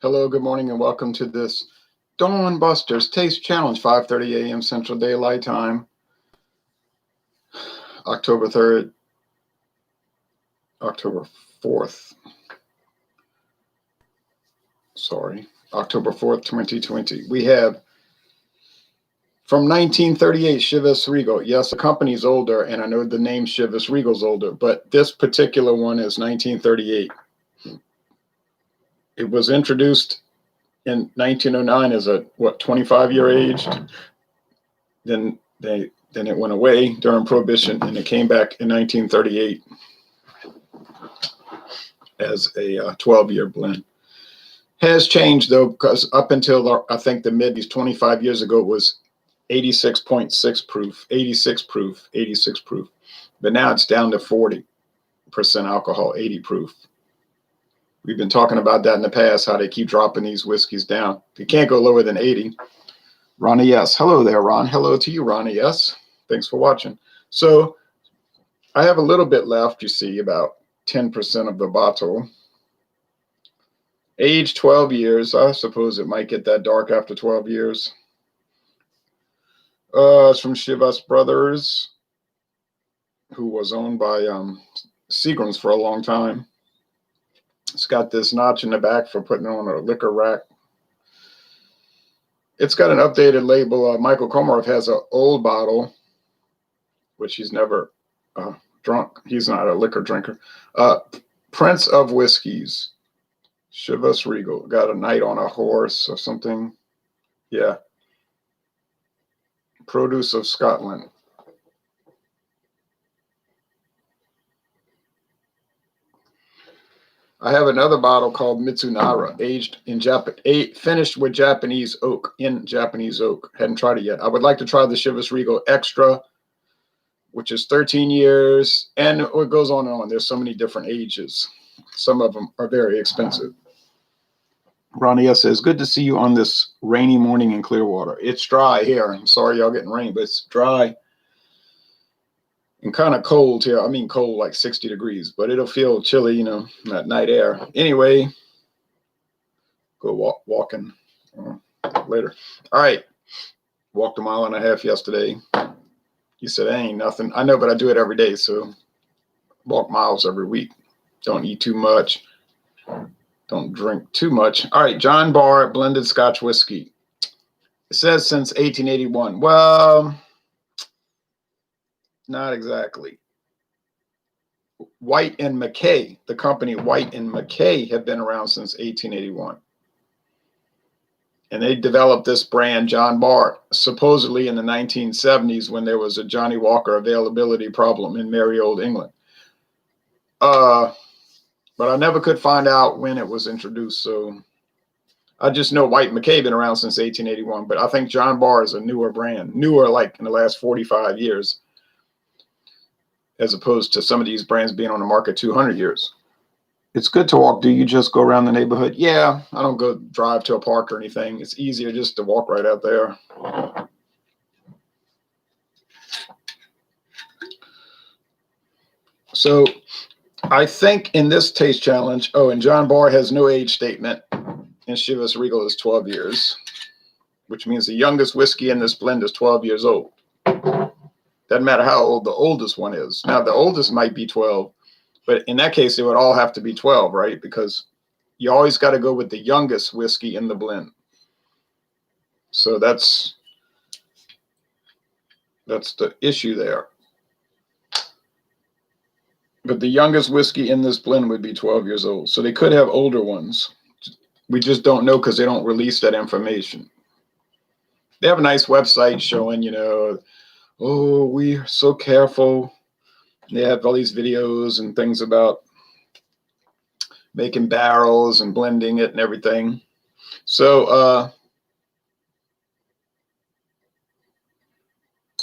Hello, good morning, and welcome to this Dawn Busters Taste Challenge, 5:30 a.m. Central Daylight Time, October 3rd, October 4th. October 4th, 2020. We have from 1938, Chivas Regal. Yes, the company's older, and I know the name Chivas Regal's older, but this particular one is 1938. It was introduced in 1909 as a 25-year aged. Then it went away during Prohibition, and it came back in 1938 as a 12-year blend. Has changed though, because up until I think the mid 25 years ago it was 86.6 proof, 86 proof, 86 proof, but now it's down to 40% alcohol, 80 proof. We've been talking about that in the past, how they keep dropping these whiskeys down. They can't go lower than 80. Ronnie S. Hello there, Ron. Hello to you, Ronnie S. Thanks for watching. So I have a little bit left, you see, about 10% of the bottle. Age 12 years. I suppose it might get that dark after 12 years. It's from Chivas Brothers, who was owned by Seagram's for a long time. It's got this notch in the back for putting on a liquor rack. It's got an updated label. Michael Komarov has an old bottle, which he's never drunk. He's not a liquor drinker. Prince of Whiskeys, Chivas Regal. Got a knight on a horse or something. Yeah. Produce of Scotland. I have another bottle called Mitsunara, aged in finished with Japanese oak, in Japanese oak. Hadn't tried it yet. I would like to try the Chivas Regal Extra, which is 13 years, and it goes on and on. There's so many different ages. Some of them are very expensive. Ronnie S. says, good to see you on this rainy morning in Clearwater. It's dry here. I'm sorry y'all getting rain, but it's dry and kind of cold here. I mean cold, like 60 degrees, but it'll feel chilly, you know, that night air. Anyway, go walking later. All right. Walked a mile and a half yesterday. You said, ain't nothing. I know, but I do it every day, so walk miles every week. Don't eat too much. Don't drink too much. All right, John Barr blended Scotch whiskey. It says since 1881. Well, not exactly. White and McKay, the company White and McKay, have been around since 1881. And they developed this brand, John Barr, supposedly in the 1970s when there was a Johnny Walker availability problem in merry old England. But I never could find out when it was introduced. So I just know White McKay been around since 1881. But I think John Barr is a newer brand, newer like in the last 45 years, as opposed to some of these brands being on the market 200 years. It's good to walk. Do you just go around the neighborhood? Yeah, I don't go drive to a park or anything. It's easier just to walk right out there. So I think in this taste challenge, and John Barr has no age statement, and Chivas Regal is 12 years, which means the youngest whiskey in this blend is 12 years old. Doesn't matter how old the oldest one is. Now, the oldest might be 12, but in that case, they would all have to be 12, right? Because you always got to go with the youngest whiskey in the blend. So that's the issue there. But the youngest whiskey in this blend would be 12 years old. So they could have older ones. We just don't know because they don't release that information. They have a nice website showing, you know, oh, we're so careful. They have all these videos and things about making barrels and blending it and everything. So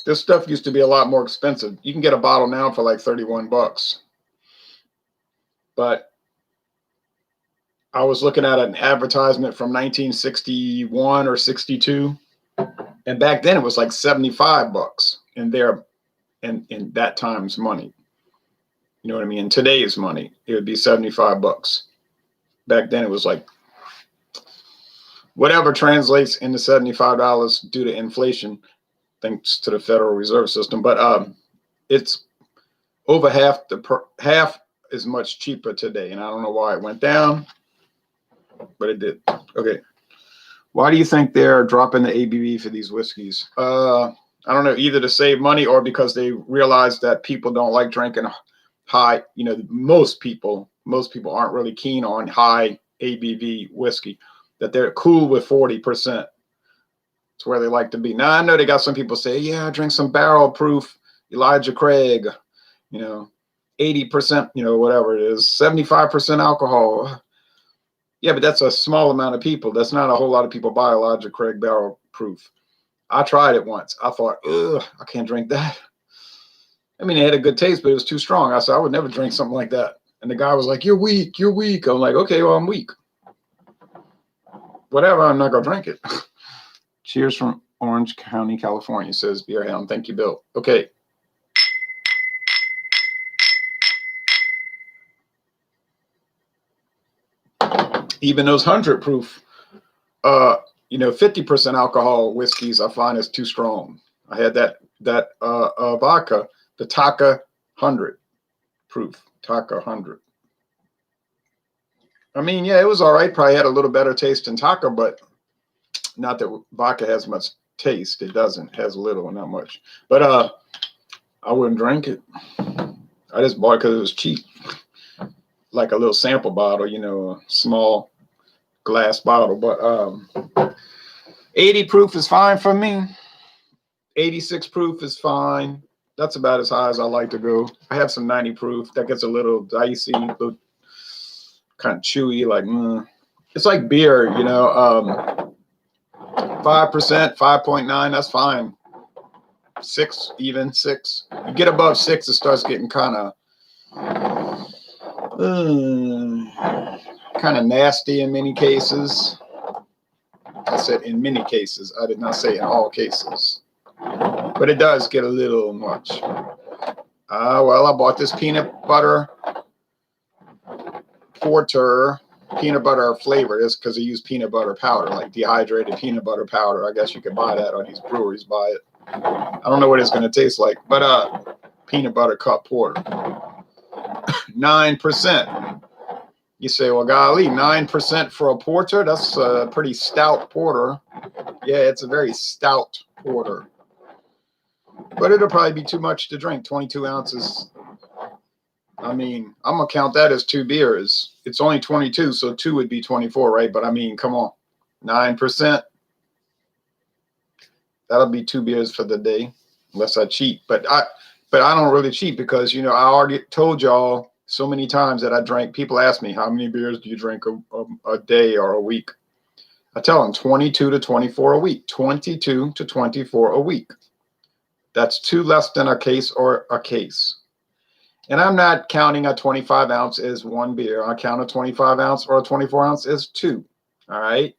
this stuff used to be a lot more expensive. You can get a bottle now for like $31. But I was looking at an advertisement from 1961 or 62, and back then it was like $75 in that time's money. You know what I mean? In today's money, it would be $75. Back then it was like whatever translates into $75 due to inflation, thanks to the Federal Reserve System. But it's over half is much cheaper today, and I don't know why it went down, but it did. Okay. Why do you think they're dropping the ABV for these whiskeys? I don't know, either to save money or because they realize that people don't like drinking high. You know, most people aren't really keen on high ABV whiskey, that they're cool with 40%. It's where they like to be. Now, I know they got some people say, yeah, drink some barrel proof Elijah Craig, 80%, whatever it is, 75% alcohol. Yeah, but that's a small amount of people. That's not a whole lot of people buy Elijah Craig barrel proof. I tried it once. I thought, ugh, I can't drink that. I mean, it had a good taste, but it was too strong. I said, I would never drink something like that. And the guy was like, you're weak, you're weak. I'm like, okay, well, I'm weak. Whatever, I'm not going to drink it. Cheers from Orange County, California, says Beer Hound. Thank you, Bill. Okay. Even those 100 proof, 50% alcohol whiskeys, I find is too strong. I had that vodka, the Taka 100 proof, Taka 100. I mean, yeah, it was all right. Probably had a little better taste than Taka, but not that vodka has much taste. It doesn't. It has little, not much. But I wouldn't drink it. I just bought it because it was cheap. Like a little sample bottle, a small glass bottle. But 80 proof is fine for me. 86 proof is fine. That's about as high as I like to go. I have some 90 proof. That gets a little dicey, a little kind of chewy. Like, it's like beer, 5%, 5.9, that's fine. 6, even 6. You get above 6, it starts getting kind of nasty in many cases. I said in many cases. I did not say in all cases. But it does get a little much. Well, I bought this peanut butter porter, peanut butter flavor. This because they use peanut butter powder, like dehydrated peanut butter powder. I guess you could buy that, or these breweries buy it. I don't know what it's going to taste like, but peanut butter cup porter. 9%. You say, well, golly, 9% for a porter? That's a pretty stout porter. Yeah, it's a very stout porter. But it'll probably be too much to drink, 22 ounces. I mean, I'm going to count that as 2 beers. It's only 22, so 2 would be 24, right? But I mean, come on, 9%. That'll be 2 beers for the day, unless I cheat. But I don't really cheat because, I already told y'all so many times that I drank. People ask me, how many beers do you drink a day or a week? I tell them 22 to 24 a week, 22 to 24 a week. That's 2 less than a case or a case. And I'm not counting a 25 ounce as 1 beer. I count a 25 ounce or a 24 ounce as 2. All right.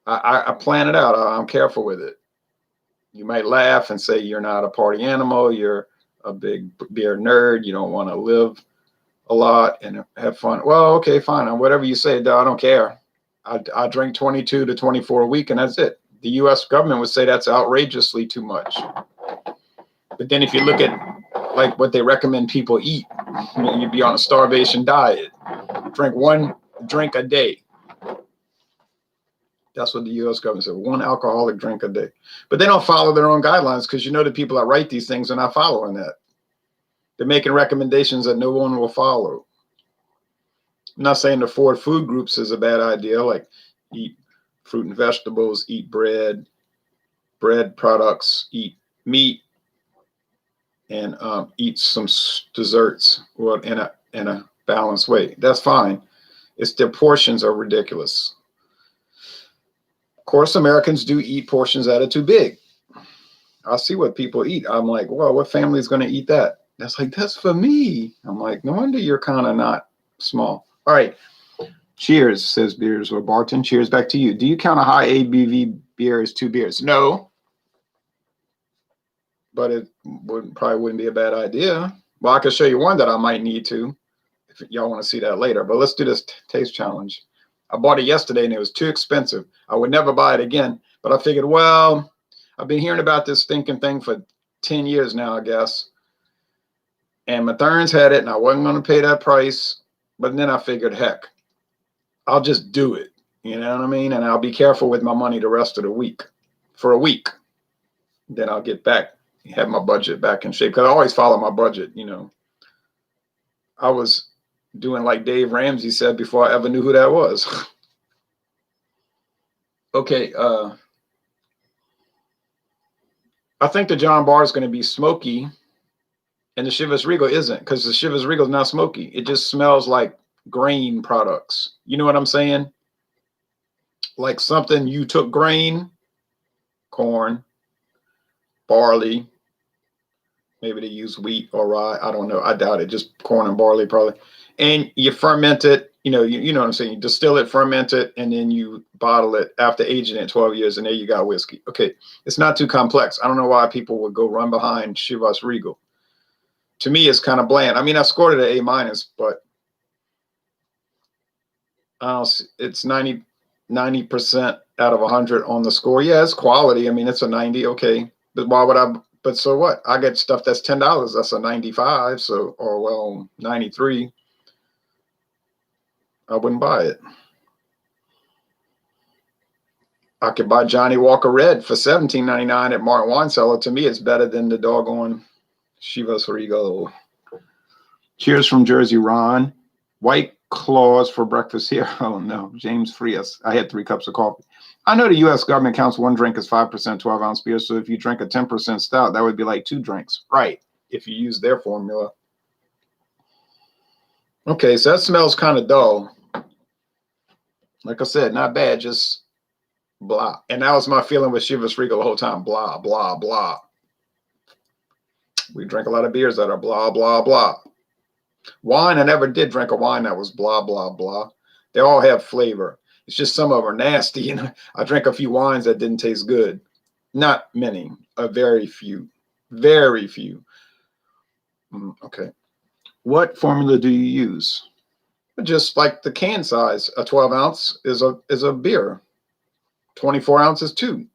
I plan it out. I'm careful with it. You might laugh and say you're not a party animal. You're a big beer nerd. You don't want to live a lot and have fun. Well, okay, fine. Whatever you say, I don't care. I drink 22 to 24 a week, and that's it. The U.S. government would say that's outrageously too much. But then if you look at like what they recommend people eat, you'd be on a starvation diet. Drink 1 drink a day. That's what the U.S. government said, 1 alcoholic drink a day. But they don't follow their own guidelines because the people that write these things are not following that. They're making recommendations that no one will follow. I'm not saying the 4 food groups is a bad idea, like eat fruit and vegetables, eat bread products, eat meat, and eat some desserts in a balanced way. That's fine. It's their portions are ridiculous. Of course, Americans do eat portions that are too big. I see what people eat. I'm like, well, what family is going to eat that? That's like, that's for me. I'm like, no wonder you're kind of not small. All right. Cheers, says Beers or Barton. Cheers back to you. Do you count a high ABV beer as 2 beers? No. But it probably wouldn't be a bad idea. Well, I can show you one that I might need to if y'all want to see that later. But let's do this taste challenge. I bought it yesterday and it was too expensive. I would never buy it again. But I figured, well, I've been hearing about this stinking thing for 10 years now, I guess. And my Therns had it and I wasn't going to pay that price. But then I figured, heck, I'll just do it. You know what I mean? And I'll be careful with my money the rest of the week. For a week. Then I'll get back, have my budget back in shape. Because I always follow my budget, you know. I was doing like Dave Ramsey said before I ever knew who that was. Okay, I think the John Bar is going to be smoky, and the Chivas Regal isn't, because the Chivas Regal is not smoky. It just smells like grain products. You know what I'm saying? Like something you took grain, corn, barley. Maybe they use wheat or rye. I don't know. I doubt it. Just corn and barley probably. And you ferment it. You know what I'm saying? You distill it, ferment it, and then you bottle it after aging it 12 years, and there you got whiskey. Okay, it's not too complex. I don't know why people would go run behind Chivas Regal. To me, it's kind of bland. I mean, I scored it an A-, but it's 90% out of 100 on the score. Yeah, it's quality. I mean, it's a 90. Okay, but why would I? But so what? I get stuff that's $10. That's a 95. So, or well, 93. I wouldn't buy it. I could buy Johnny Walker Red for $17.99 at Martin Wine Cellar. To me, it's better than the doggone Chivas Regal. Cheers from Jersey, Ron. White Claws for breakfast here. Oh, no. James Frias. I had 3 cups of coffee. I know the U.S. government counts one drink as 5% 12-ounce beer. So if you drink a 10% stout, that would be like 2 drinks. Right. If you use their formula. Okay, so that smells kind of dull. Like I said, not bad, just blah. And that was my feeling with Chivas Regal the whole time. Blah, blah, blah. We drank a lot of beers that are blah, blah, blah. Wine, I never did drink a wine that was blah, blah, blah. They all have flavor. It's just some of them are nasty. You know, I drank a few wines that didn't taste good. Not many, a very few. Very few. Okay. What formula do you use? Just like the can size, a 12-ounce is a beer. 24 ounces 2.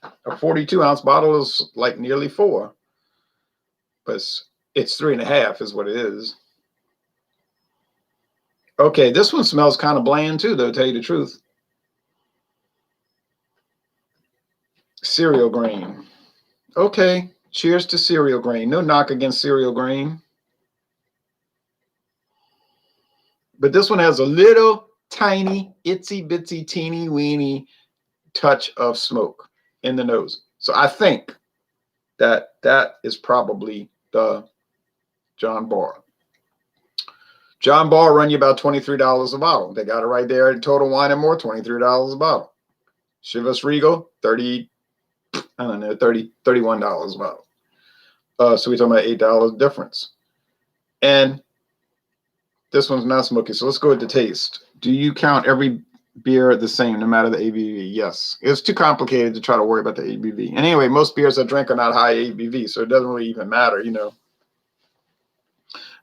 A 42-ounce bottle is like nearly 4. But it's 3.5 is what it is. Okay, this one smells kind of bland too, though, to tell you the truth. Cereal grain. Okay, cheers to cereal grain. No knock against cereal grain. But this one has a little tiny, itsy bitsy, teeny weeny touch of smoke in the nose. So I think that is probably the John Bar. John Bar run you about $23 a bottle. They got it right there at Total Wine and More, $23 a bottle. Chivas Regal, $31 a bottle. So we're talking about $8 difference. And this one's not smoky. So let's go with the taste. Do you count every beer the same, no matter the ABV? Yes. It's too complicated to try to worry about the ABV. And anyway, most beers I drink are not high ABV, so it doesn't really even matter, you know.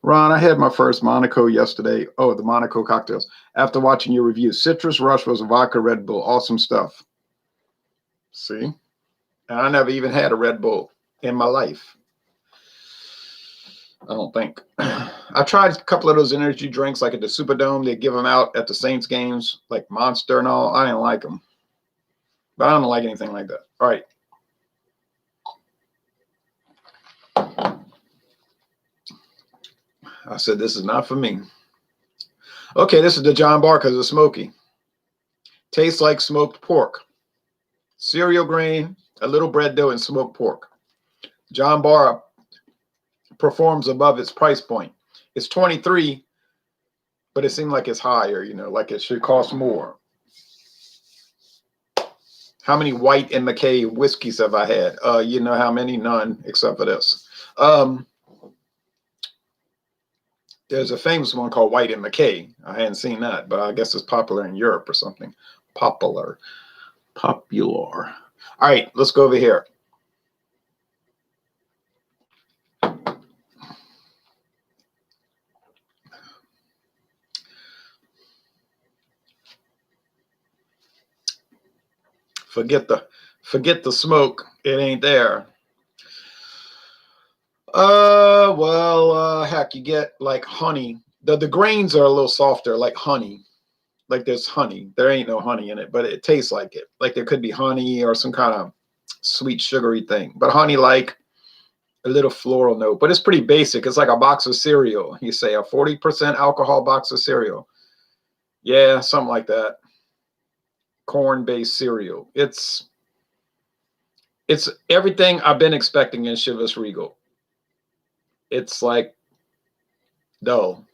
Ron, I had my first Monaco yesterday. Oh, the Monaco cocktails. After watching your review, Citrus Rush was a vodka Red Bull. Awesome stuff. See? And I never even had a Red Bull in my life. I don't think. I tried a couple of those energy drinks like at the Superdome. They give them out at the Saints games, like Monster and all. I didn't like them. But I don't like anything like that. All right. I said, this is not for me. Okay, this is the John Bar because it's smoky. Tastes like smoked pork. Cereal grain, a little bread dough, and smoked pork. John Bar performs above its price point. It's 23, but it seemed like it's higher, you know, like it should cost more. How many White and McKay whiskeys have I had? You know how many? None, except for this. There's a famous one called White and McKay. I hadn't seen that, but I guess it's popular in Europe or something. Popular. All right, let's go over here. Forget the smoke. It ain't there. Well, heck, you get like honey. The grains are a little softer, like honey. Like there's honey. There ain't no honey in it, but it tastes like it. Like there could be honey or some kind of sweet, sugary thing. But honey, like a little floral note. But it's pretty basic. It's like a box of cereal. You say a 40% alcohol box of cereal. Yeah, something like that. Corn-based cereal. It's everything I've been expecting in Chivas Regal. It's like dull.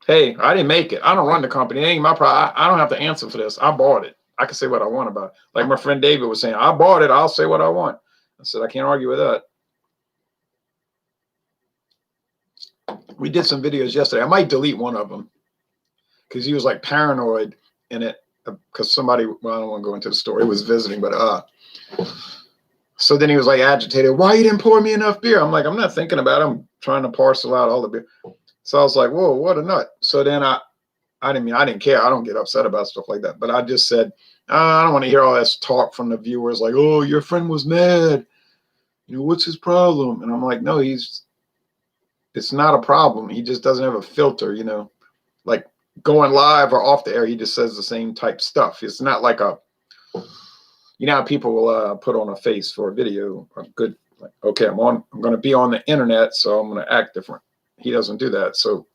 Hey, I didn't make it. I don't run the company. It ain't my problem. I don't have to answer for this. I bought it. I can say what I want about it. Like my friend David was saying, I bought it. I'll say what I want. I said, I can't argue with that. We did some videos yesterday. I might delete one of them because he was like paranoid in it because somebody, well, I don't want to go into the story. He was visiting, but so then he was like agitated. Why you didn't pour me enough beer? I'm like, I'm not thinking about it. I'm trying to parcel out all the beer. So I was like, whoa, what a nut. So then I didn't care. I don't get upset about stuff like that. But I just said, I don't want to hear all this talk from the viewers like, oh, your friend was mad. You know, what's his problem? And I'm like, no, it's not a problem. He just doesn't have a filter, you know, like going live or off the air. He just says the same type stuff. It's not like you know, how people will put on a face for a video. Good. Like, okay, I'm going to be on the internet, so I'm going to act different. He doesn't do that. So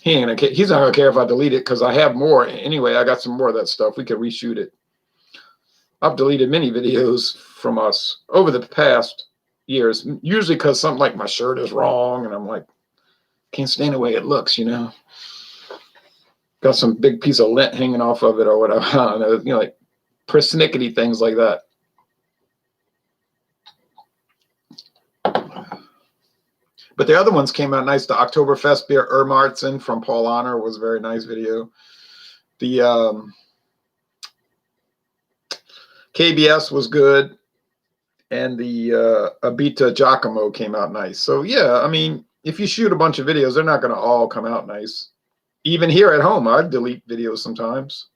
he's not gonna care if I delete it because I have more anyway. I got some more of that stuff. We could reshoot it. I've deleted many videos from us over the past years, usually because something like my shirt is wrong, and I'm like, can't stand the way it looks, you know. Got some big piece of lint hanging off of it or whatever. I don't know, you know, like persnickety things like that. But the other ones came out nice. The Oktoberfest beer Ermartzen from Paul Honor was a very nice video. The KBS was good. And the Abita Giacomo came out nice. So, yeah, I mean, if you shoot a bunch of videos, they're not going to all come out nice. Even here at home, I delete videos sometimes.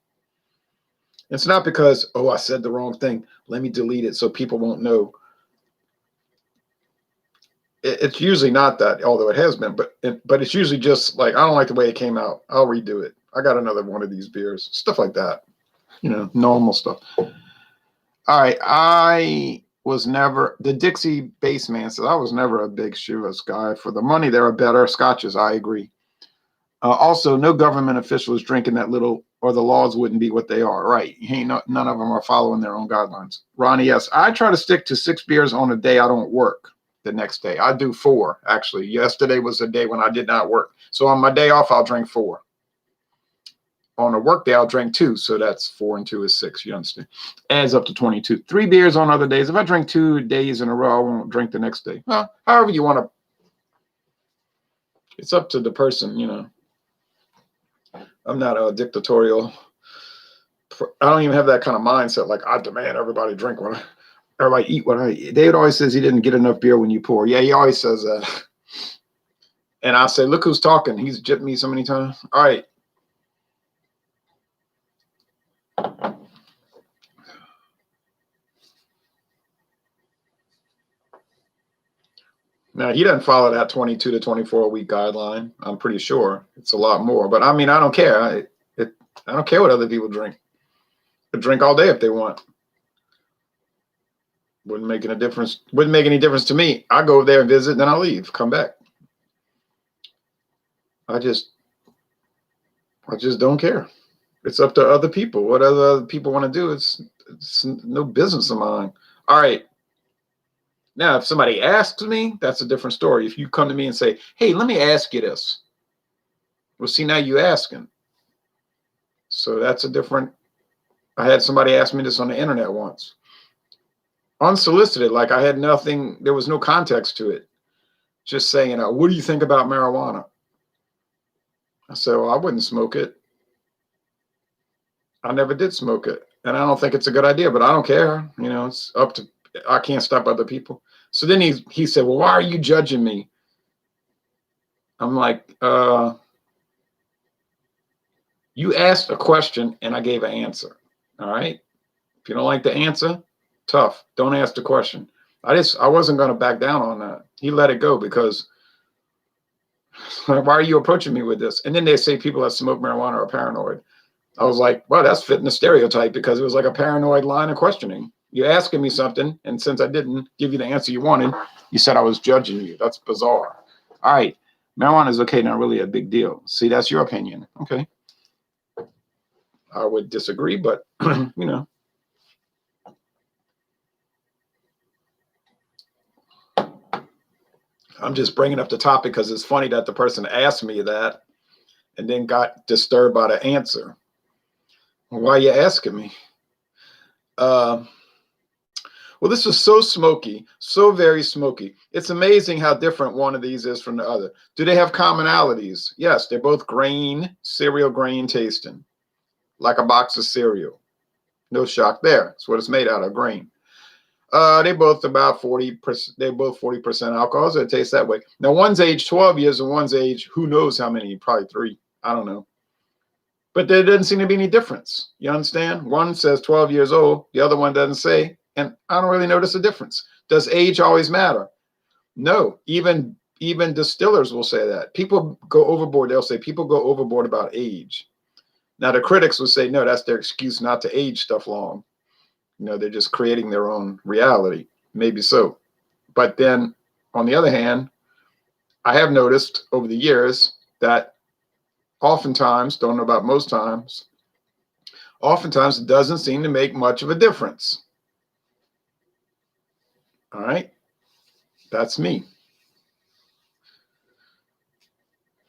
It's not because, oh, I said the wrong thing. Let me delete it so people won't know. It's usually not that, although it has been, but it's usually just like, I don't like the way it came out. I'll redo it. I got another one of these beers. Stuff like that. You know, normal stuff. All right. The Dixie bassman says, I was never a big Chivas guy. For the money, there are better scotches. I agree. Also, no government official is drinking that little, or the laws wouldn't be what they are. Right. None of them are following their own guidelines. Ronnie, yes. I try to stick to 6 beers on a day I don't work. The next day I do 4, actually. Yesterday was a day when I did not work, so on my day off I'll drink 4. On a work day I'll drink 2, so that's 4 and 2 is 6. You understand? Adds up to 22. 3 beers on other days. If I drink 2 days in a row, I won't drink the next day. Well, however you want to. It's up to the person, you know. I'm not a dictatorial. I don't even have that kind of mindset. Like I demand everybody drink when everybody eat what I eat. David always says he didn't get enough beer when you pour. Yeah, he always says that. And I say, look who's talking. He's jipped me so many times. All right. Now, he doesn't follow that 22 to 24 week guideline. I'm pretty sure it's a lot more. But I mean, I don't care. I don't care what other people drink. They drink all day if they want. Wouldn't make any difference. Wouldn't make any difference to me. I go there and visit, then I leave, come back. I just don't care. It's up to other people. What other people want to do, it's no business of mine. All right. Now, if somebody asks me, that's a different story. If you come to me and say, hey, let me ask you this. Well, see, now you asking. So that's a different. I had somebody ask me this on the internet once. Unsolicited, like I had nothing. There was no context to it. Just saying, what do you think about marijuana? I said, well, I wouldn't smoke it. I never did smoke it. And I don't think it's a good idea, but I don't care. You know, it's up to, I can't stop other people. So then he said, well, why are you judging me? I'm like, you asked a question and I gave an answer. All right. If you don't like the answer, tough. Don't ask the question. I wasn't going to back down on that. He let it go because why are you approaching me with this? And then they say people that smoke marijuana are paranoid. I was like, well, that's fitting the stereotype because it was like a paranoid line of questioning. You're asking me something, and since I didn't give you the answer you wanted, you said I was judging you. That's bizarre. All right. Marijuana is okay, not really a big deal. See, that's your opinion. Okay. I would disagree, but, you know. I'm just bringing up the topic because it's funny that the person asked me that and then got disturbed by the answer. Why are you asking me? Well, this is so smoky, so very smoky. It's amazing how different one of these is from the other. Do they have commonalities? Yes, they're both grain, cereal grain tasting, like a box of cereal. No shock there. That's what it's made out of, grain. They both about 40%. They're both 40% alcohol, so it tastes that way. Now, one's age 12 years and one's age, who knows how many, probably 3. I don't know. But there doesn't seem to be any difference. You understand? One says 12 years old. The other one doesn't say. And I don't really notice a difference. Does age always matter? No. Even distillers will say that. People go overboard. They'll say people go overboard about age. Now, the critics will say, no, that's their excuse not to age stuff long. You know, they're just creating their own reality. Maybe so. But then, on the other hand, I have noticed over the years that oftentimes, don't know about most times, oftentimes it doesn't seem to make much of a difference. All right? That's me.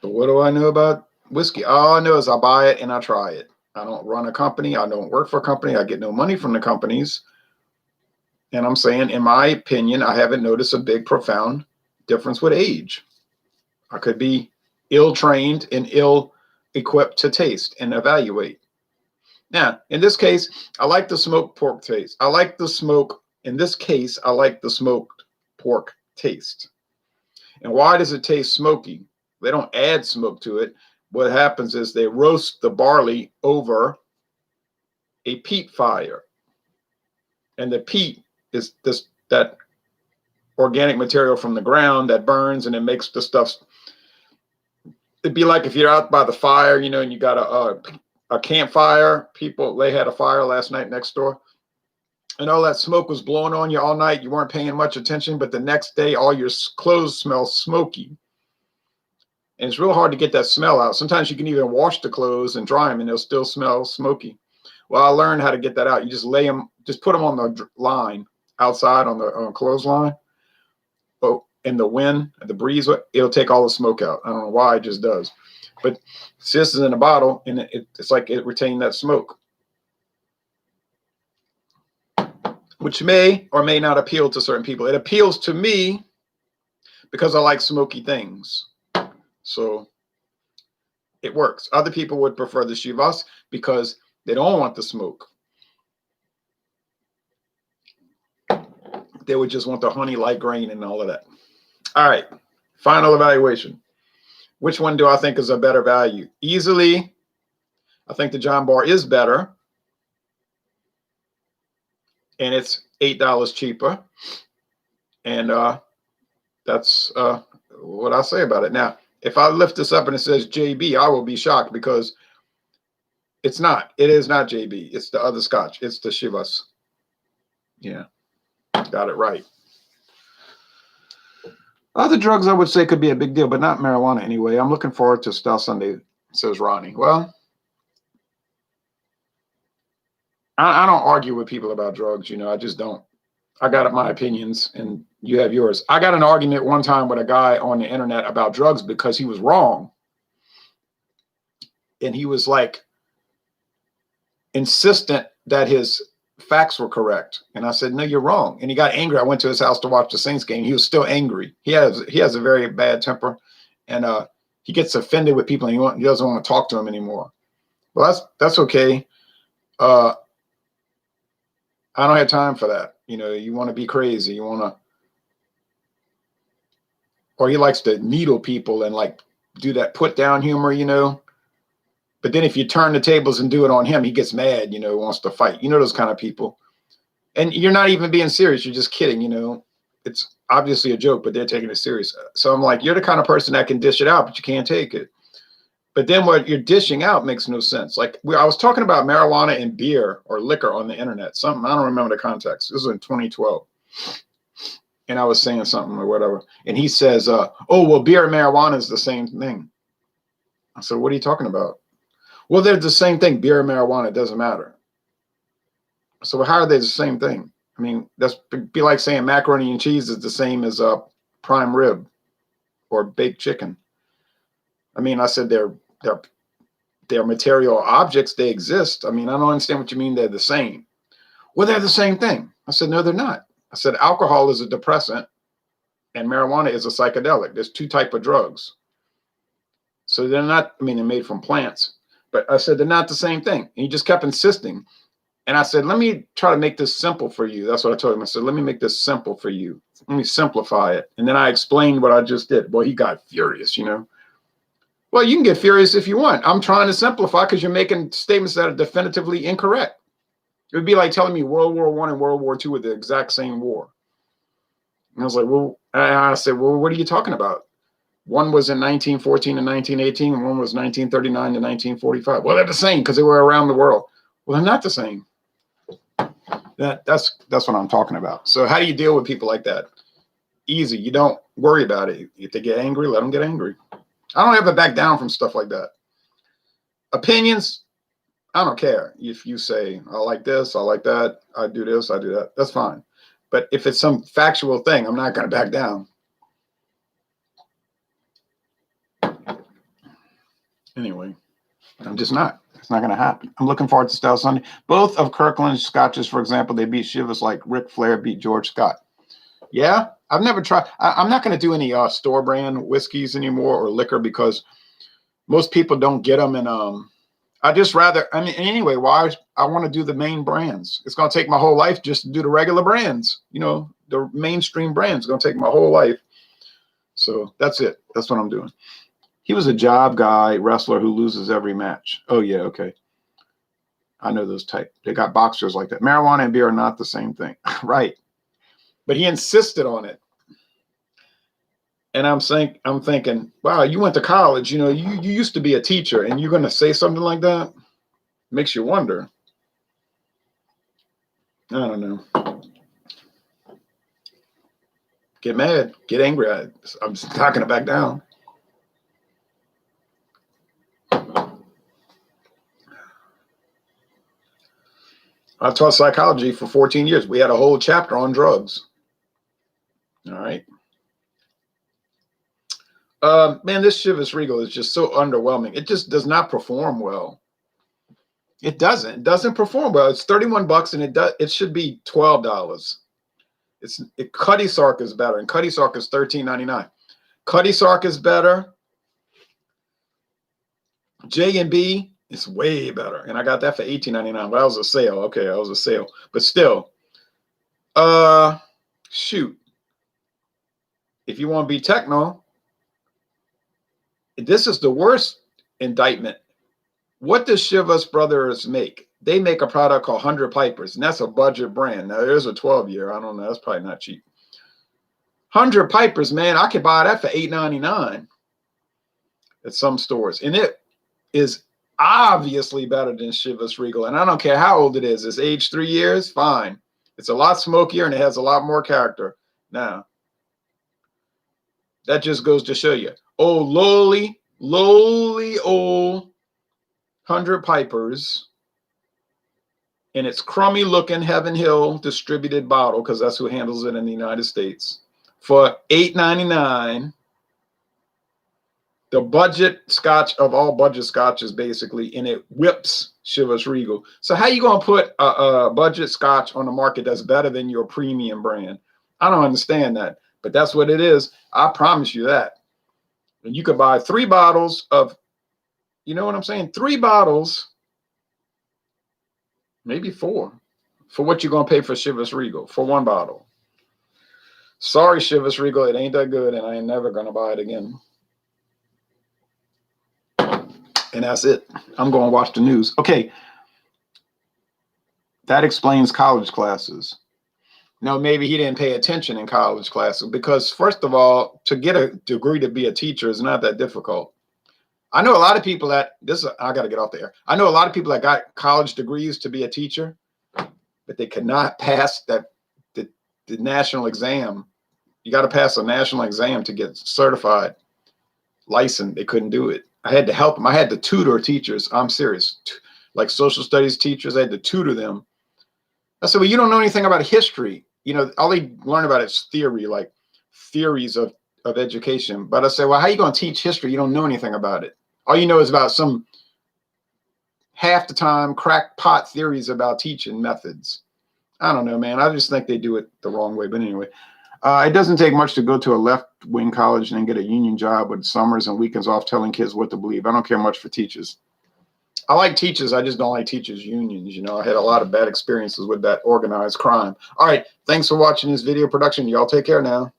But what do I know about whiskey? All I know is I buy it and I try it. I don't run a company. I don't work for a company. I get no money from the companies. And I'm saying, in my opinion, I haven't noticed a big, profound difference with age. I could be ill-trained and ill-equipped to taste and evaluate. Now, in this case, I like the smoked pork taste. I like the smoke. In this case, I like the smoked pork taste. And why does it taste smoky? They don't add smoke to it. What happens is they roast the barley over a peat fire. And the peat is that organic material from the ground that burns and it makes the stuff. It'd be like if you're out by the fire, you know, and you got a campfire. They had a fire last night next door. And all that smoke was blowing on you all night. You weren't paying much attention, but the next day, all your clothes smell smoky. And it's real hard to get that smell out. Sometimes you can even wash the clothes and dry them and they'll still smell smoky. Well, I learned how to get that out. You just put them on the line outside on the clothesline. Oh, and the wind, the breeze, it'll take all the smoke out. I don't know why, it just does. But this is in a bottle and it's like it retained that smoke, which may or may not appeal to certain people. It appeals to me because I like smoky things. So it works. Other people would prefer the Chivas because they don't want the smoke. They would just want the honey, light grain, and all of that. All right. Final evaluation. Which one do I think is a better value? Easily, I think the John Barr is better. And it's $8 cheaper. And that's what I say about it. Now, if I lift this up and it says JB, I will be shocked because it's not. It is not JB. It's the other scotch. It's the Chivas. Yeah, got it right. Other drugs I would say could be a big deal, but not marijuana anyway. I'm looking forward to Style Sunday, says Ronnie. Well, I don't argue with people about drugs. You know, I just don't. I got my opinions and you have yours. I got an argument one time with a guy on the internet about drugs because he was wrong. And he was like insistent that his facts were correct. And I said, no, you're wrong. And he got angry. I went to his house to watch the Saints game. He was still angry. He has a very bad temper and he gets offended with people and he doesn't want to talk to them anymore. Well, that's okay. I don't have time for that. You know, you want to be crazy. You want to, or he likes to needle people and like do that put down humor, you know. But then if you turn the tables and do it on him, he gets mad, you know, wants to fight. You know, those kind of people. And you're not even being serious. You're just kidding, you know. It's obviously a joke, but they're taking it serious. So I'm like, you're the kind of person that can dish it out, but you can't take it. But then what you're dishing out makes no sense. Like I was talking about marijuana and beer or liquor on the internet. Something, I don't remember the context. This was in 2012. And I was saying something or whatever. And he says, oh, well, beer and marijuana is the same thing. I said, what are you talking about? Well, they're the same thing. Beer and marijuana, it doesn't matter. So how are they the same thing? I mean, that's be like saying macaroni and cheese is the same as prime rib or baked chicken. I mean, I said they're material objects. They exist. I mean, I don't understand what you mean they're the same. Well, they're the same thing. I said, no, they're not. I said, alcohol is a depressant and marijuana is a psychedelic. There's two types of drugs. So they're not, I mean, they're made from plants. But I said, they're not the same thing. And he just kept insisting. And I said, let me try to make this simple for you. That's what I told him. I said, let me make this simple for you. Let me simplify it. And then I explained what I just did. Well, he got furious, you know. Well, you can get furious if you want. I'm trying to simplify because you're making statements that are definitively incorrect. It would be like telling me World War I and World War II were the exact same war. And I was like, well, I said, well, what are you talking about? One was in 1914 and 1918, and one was 1939 to 1945. Well, they're the same because they were around the world. Well, they're not the same. That's what I'm talking about. So how do you deal with people like that? Easy. You don't worry about it. If they get angry, let them get angry. I don't ever back down from stuff like that. Opinions, I don't care. If you say, I like this, I like that, I do this, I do that, that's fine. But if it's some factual thing, I'm not going to back down. Anyway, I'm just not. It's not going to happen. I'm looking forward to Style Sunday. Both of Kirkland's scotches, for example, they beat Chivas like Ric Flair beat George Scott. Yeah, I've never tried. I'm not going to do any store brand whiskeys anymore or liquor because most people don't get them. And I just rather, I mean, anyway, why I want to do the main brands. It's going to take my whole life just to do the regular brands. You know, the mainstream brands. It's going to take my whole life. So that's it. That's what I'm doing. He was a job guy, wrestler who loses every match. Oh, yeah, okay. I know those type. They got boxers like that. Marijuana and beer are not the same thing. Right. But he insisted on it. And I'm thinking, wow, you went to college. You know, you used to be a teacher, and you're going to say something like that? Makes you wonder. I don't know. Get mad. Get angry. I'm just not going to back down. I taught psychology for 14 years. We had a whole chapter on drugs. All right. Man, this Chivas Regal is just so underwhelming. It just does not perform well. It doesn't perform well. It's 31 bucks and it should be $12. Cutty Sark is better, and Cutty Sark is $13.99. Cutty Sark is better. J&B is way better, and I got that for $18.99. But that was a sale. Okay, that was a sale. But still, shoot. If you want to be techno, this is the worst indictment. What does Chivas Brothers make? They make a product called 100 Pipers, and that's a budget brand. Now, there's a 12-year. I don't know. That's probably not cheap. 100 Pipers, man, I could buy that for $8.99 at some stores. And it is obviously better than Chivas Regal. And I don't care how old it is. It's aged 3 years, fine. It's a lot smokier, and it has a lot more character. Now, that just goes to show you. Oh, lowly old 100 Pipers in its crummy looking Heaven Hill distributed bottle, because that's who handles it in the United States, for $8.99. The budget scotch of all budget scotches, basically, and it whips Chivas Regal. So how you going to put a budget scotch on the market that's better than your premium brand? I don't understand that, but that's what it is. I promise you that. And you could buy 3 bottles of, you know what I'm saying? 3 bottles, maybe 4, for what you're going to pay for Chivas Regal, for 1 bottle. Sorry, Chivas Regal, it ain't that good, and I ain't never going to buy it again. And that's it. I'm going to watch the news. Okay. That explains college classes. No, maybe he didn't pay attention in college classes because, first of all, to get a degree to be a teacher is not that difficult. I know a lot of people that I got to get off the air. I know a lot of people that got college degrees to be a teacher, but they could not pass the national exam. You got to pass a national exam to get certified, licensed. They couldn't do it. I had to help them. I had to tutor teachers. I'm serious. Like social studies teachers, I had to tutor them. I said, well, you don't know anything about history. You know, all they learn about is theory, like theories of education. But I said, well, how are you going to teach history? You don't know anything about it. All you know is about some half the time crackpot theories about teaching methods. I don't know, man. I just think they do it the wrong way. But anyway, it doesn't take much to go to a left-wing college and then get a union job with summers and weekends off telling kids what to believe. I don't care much for teachers. I like teachers. I just don't like teachers' unions. You know, I had a lot of bad experiences with that organized crime. All right. Thanks for watching this video production. Y'all take care now.